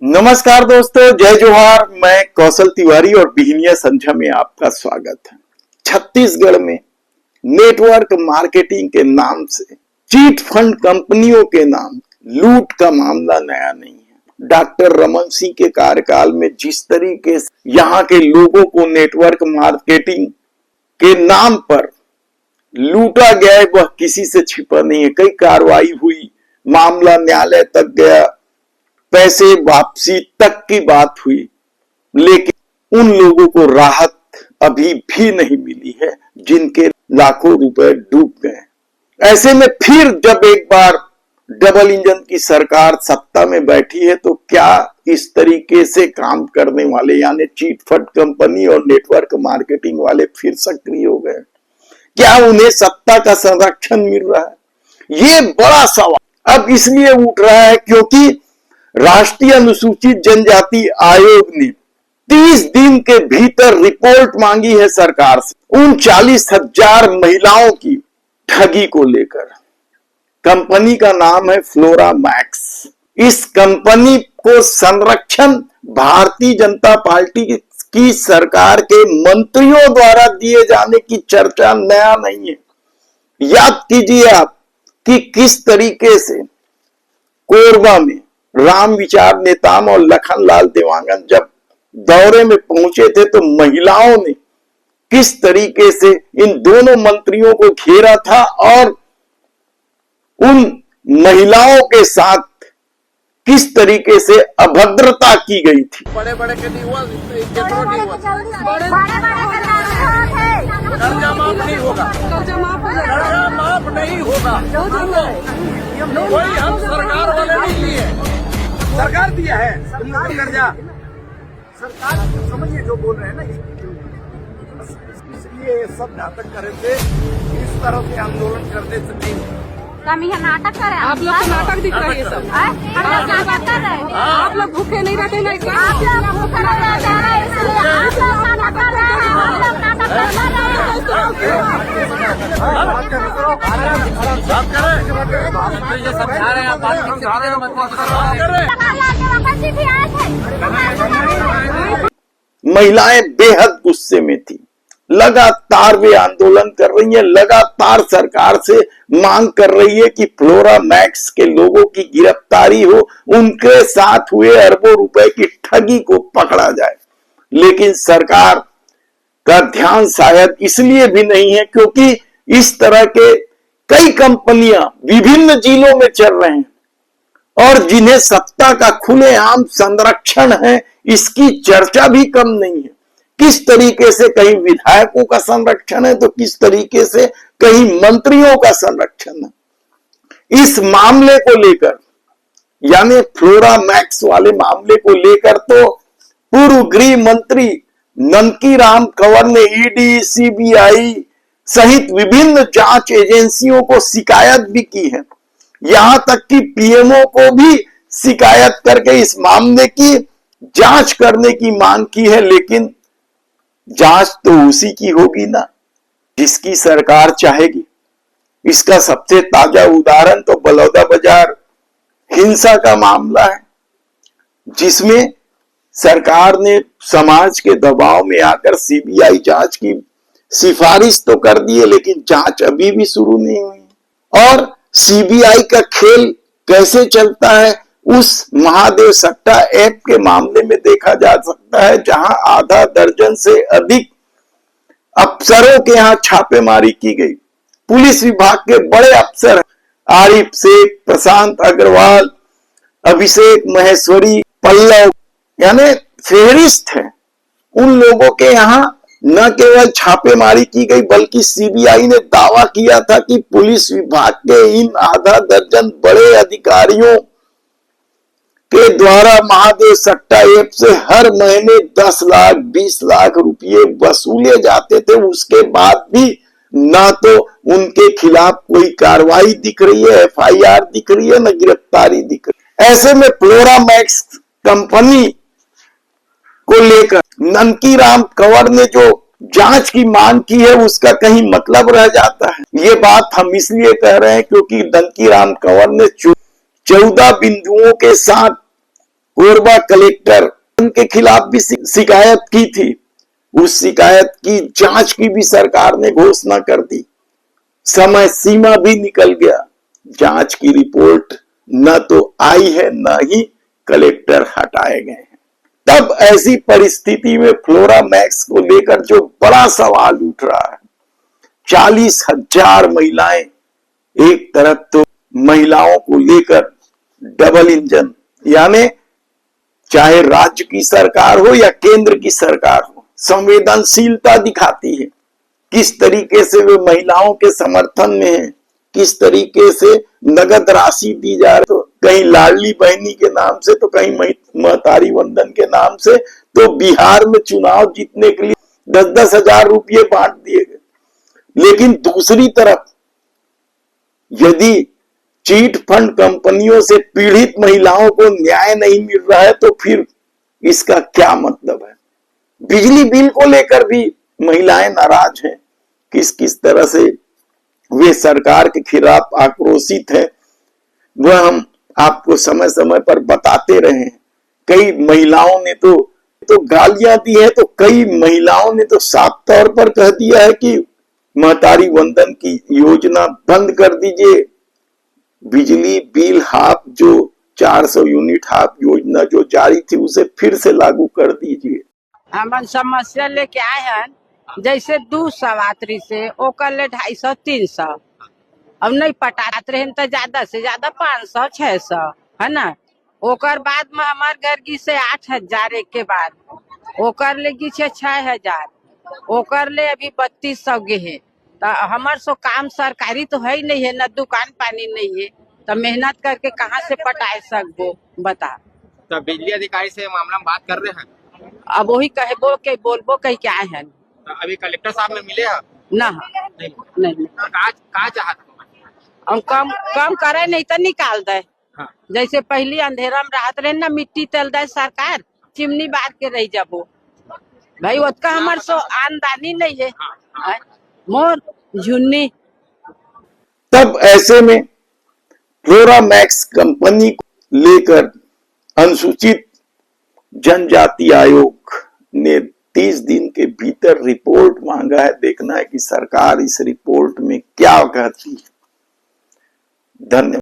नमस्कार दोस्तों, जय जोहार। मैं कौशल तिवारी और बिहनिया संध्या में आपका स्वागत है। छत्तीसगढ़ में नेटवर्क मार्केटिंग के नाम से चीट फंड कंपनियों के नाम लूट का मामला नया नहीं है। डॉक्टर रमन सिंह के कार्यकाल में जिस तरीके से यहाँ के लोगों को नेटवर्क मार्केटिंग के नाम पर लूटा गया है, वह किसी से छिपा नहीं है। कई कार्रवाई हुई, मामला न्यायालय तक गया, पैसे वापसी तक की बात हुई, लेकिन उन लोगों को राहत अभी भी नहीं मिली है जिनके लाखों रुपए डूब गए। ऐसे में फिर जब एक बार डबल इंजन की सरकार सत्ता में बैठी है, तो क्या इस तरीके से काम करने वाले यानी चीट फंड कंपनी और नेटवर्क मार्केटिंग वाले फिर सक्रिय हो गए? क्या उन्हें सत्ता का संरक्षण मिल रहा है? ये बड़ा सवाल अब इसलिए उठ रहा है क्योंकि राष्ट्रीय अनुसूचित जनजाति आयोग ने 30 दिन के भीतर रिपोर्ट मांगी है सरकार से 39,000 महिलाओं की ठगी को लेकर। कंपनी का नाम है फ्लोरा मैक्स। इस कंपनी को संरक्षण भारतीय जनता पार्टी की सरकार के मंत्रियों द्वारा दिए जाने की चर्चा नया नहीं है। याद कीजिए आप कि किस तरीके से कोरबा में राम विचार नेताम और लखनलाल देवांगन जब दौरे में पहुंचे थे, तो महिलाओं ने किस तरीके से इन दोनों मंत्रियों को घेरा था और उन महिलाओं के साथ किस तरीके से अभद्रता की गई थी। बड़े बड़े के नहीं हुआ, कर्जा माफ नहीं होगा, कर्जा माफ नहीं होगा। कोई हम सरकार वाले नहीं लिए, सरकार दिया है कर्जा। सरकार समझिए जो बोल रहे हैं ना, इसलिए ये सब नाटक कर रहे थे। इस तरह के आंदोलन करने से नहीं, हम यहाँ नाटक कर रहे हैं। आप लोग तो नाटक दिख रही है सब। हम नाटक कर रहे हैं। आप लोग भूखे नहीं रहते ना, आप लोग भूखे नहीं रहते हैं, इसलिए आप लोग नाटक कर रहे हैं। हम लोग नाटक कर रहे हैं। ये समझा रहे हैं, बात समझा रहे हैं, महिलाएं बेहद गुस्से में थी। लगातार वे आंदोलन कर रही हैं, लगातार सरकार से मांग कर रही है कि फ्लोरा मैक्स के लोगों की गिरफ्तारी हो, उनके साथ हुए अरबों रुपए की ठगी को पकड़ा जाए। लेकिन सरकार का ध्यान शायद इसलिए भी नहीं है क्योंकि इस तरह के कई कंपनियां विभिन्न जिलों में चल रहे हैं और जिन्हें सत्ता का खुलेआम संरक्षण है, इसकी चर्चा भी कम नहीं है। किस तरीके से कहीं विधायकों का संरक्षण है, तो किस तरीके से कहीं मंत्रियों का संरक्षण है। इस मामले को लेकर यानी फ्लोरा मैक्स वाले मामले को लेकर तो पूर्व गृह मंत्री ननकीराम कंवर ने ईडी, सीबीआई सहित विभिन्न जांच एजेंसियों को शिकायत भी की है। यहां तक कि पीएमओ को भी शिकायत करके इस मामले की जांच करने की मांग की है। लेकिन जांच तो उसी की होगी ना जिसकी सरकार चाहेगी। इसका सबसे ताजा उदाहरण तो बलौदाबाजार हिंसा का मामला है, जिसमें सरकार ने समाज के दबाव में आकर सीबीआई जांच की सिफारिश तो कर दी है, लेकिन जांच अभी भी शुरू नहीं हुई। और सीबीआई का खेल कैसे चलता है उस महादेव सट्टा ऐप के मामले में देखा जा सकता है, जहां आधा दर्जन से अधिक अफसरों के यहां छापेमारी की गई। पुलिस विभाग के बड़े अफसर आरिफ शेख, प्रशांत अग्रवाल, अभिषेक महेश्वरी, पल्लव यानी फेहरिस्त है। उन लोगों के यहां न केवल छापेमारी की गई, बल्कि सीबीआई ने दावा किया था कि पुलिस विभाग के इन आधा दर्जन बड़े अधिकारियों के द्वारा महादेव सट्टा ऐप से हर महीने 10 लाख 20 लाख रुपये वसूले जाते थे। उसके बाद भी ना तो उनके खिलाफ कोई कार्रवाई दिख रही है, एफआईआर दिख रही है, न गिरफ्तारी दिख रही है। ऐसे में फ्लोरा मैक्स कंपनी को लेकर ननकीराम कंवर ने जो जांच की मांग की है, उसका कहीं मतलब रह जाता है। ये बात हम इसलिए कह रहे हैं क्योंकि ननकीराम कंवर ने 14 बिंदुओं के साथ कोरबा कलेक्टर उनके खिलाफ भी शिकायत की थी। उस शिकायत की जांच की भी सरकार ने घोषणा कर दी। समय सीमा भी निकल गया, जांच की रिपोर्ट न तो आई है न ही कलेक्टर हटाए गए हैं। तब ऐसी परिस्थिति में फ्लोरा मैक्स को लेकर जो बड़ा सवाल उठ रहा है, 40,000 महिलाएं, एक तरफ तो महिलाओं को लेकर डबल इंजन, यानी चाहे राज्य की सरकार हो या केंद्र की सरकार हो, संवेदनशीलता दिखाती है। किस तरीके से वे महिलाओं के समर्थन में है, किस तरीके से नगद राशि दी जा रही, तो कहीं लाडली बहनी के नाम से, तो कहीं महतारी वंदन के नाम से। तो बिहार में चुनाव जीतने के लिए 10-10 हजार रुपये बांट दिए गए। लेकिन दूसरी तरफ यदि चीट फंड कंपनियों से पीड़ित महिलाओं को न्याय नहीं मिल रहा है तो फिर इसका क्या मतलब है। बिजली बिल को लेकर भी महिलाएं नाराज हैं। किस किस तरह से वे सरकार के खिलाफ आक्रोशित है, वह हम आपको समय समय पर बताते रहे हैं। कई महिलाओं ने तो गालियां दी है, तो कई महिलाओं ने तो साफ तौर पर कह दिया है कि महतारी वंदन की योजना बंद कर दीजिए, बिजली बिल हाफ जो 400 यूनिट हाफ योजना जो जारी थी उसे फिर से लागू कर दीजिए। हमन समस्या लेके आए हैं, जैसे 200 यात्री से ओकर ले 250-300, अब नहीं पटात रहे तो ज्यादा से ज्यादा 500-600 है ना। ओकर बाद में हमार घर की से 8,000, एक के बाद ओकर ले की 6,000, ओकर ले अभी 3,200 गे है। तो हमार सो काम सरकारी तो है ही नहीं है, न दुकान पानी नहीं है, तो मेहनत करके कहाँ से पटाए सकबो बता। तो बिजली अधिकारी से मामला में बात कर रहे हैं, अब वही कहबो के बोलबो कह के आए हैं। तो अभी कलेक्टर साहब में मिले हैं? ना नहीं का चाहत हम कम करे नहीं तो निकाल दे। हाँ। जैसे पहली अंधेरा में राहत रहे ना, मिट्टी तेल दे सरकार, चिमनी बार के रह जाबो भाई, उसका हमार सो आमदनी नहीं है। हाँ। मोर झुन्नी। तब ऐसे में फ्लोरा मैक्स कंपनी को लेकर अनुसूचित जनजाति आयोग ने 30 दिन के भीतर रिपोर्ट मांगा है। देखना है कि सरकार इस रिपोर्ट में क्या कहती है। धन्यवाद।